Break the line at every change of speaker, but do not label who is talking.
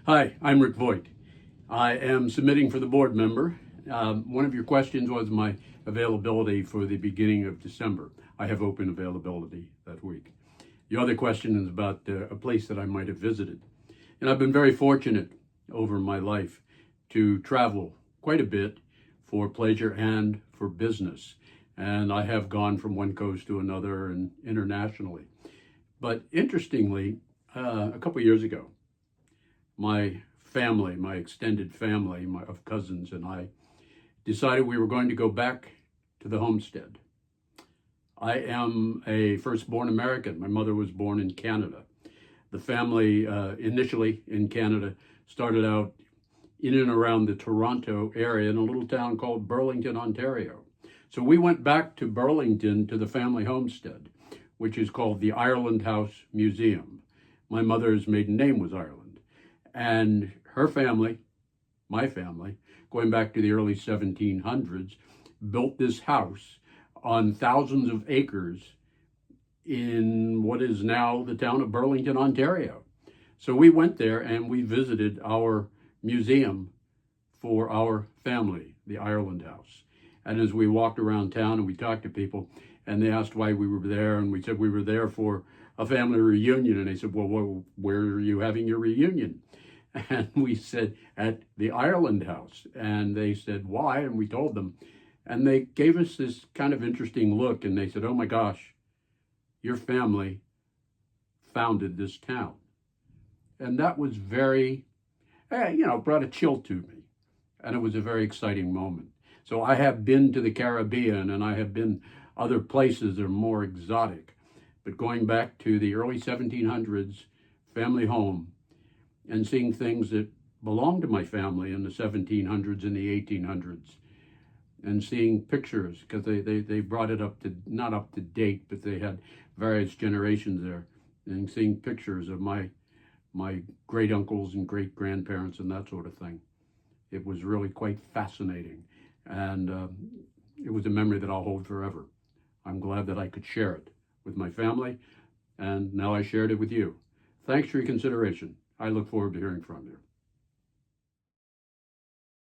Hi, I'm Rick Voight. I am submitting for the board member. One of your questions was my availability for the beginning of December. I have open availability that week. The other question is about a place that I might have visited. And I've been very fortunate over my life to travel quite a bit for pleasure and for business. And I have gone from one coast to another and internationally. But interestingly, a couple of years ago, my family, my extended family of cousins and I decided we were going to go back to the homestead. I am a firstborn American. My mother was born in Canada. The family initially in Canada started out in and around the Toronto area in a little town called Burlington, Ontario. So we went back to Burlington to the family homestead, which is called the Ireland House Museum. My mother's maiden name was Ireland. And her family, my family, going back to the early 1700s, built this house on thousands of acres in what is now the town of Burlington, Ontario. So we went there and we visited our museum for our family, the Ireland House. And as we walked around town and we talked to people, and they asked why we were there, and we said we were there for a family reunion. And they said, well, where are you having your reunion? And we said, at the Ireland House. And they said, why? And we told them. And they gave us this kind of interesting look. And they said, oh my gosh, your family founded this town. And that was very, brought a chill to me. And it was a very exciting moment. So I have been to the Caribbean and I have been other places that are more exotic. But going back to the early 1700s family home, and seeing things that belonged to my family in the 1700s and the 1800s, and seeing pictures, because they brought it up to, not up to date, but they had various generations there, and seeing pictures of my great uncles and great grandparents and that sort of thing. It was really quite fascinating, and it was a memory that I'll hold forever. I'm glad that I could share it with my family, and now I shared it with you. Thanks for your consideration. I look forward to hearing from you.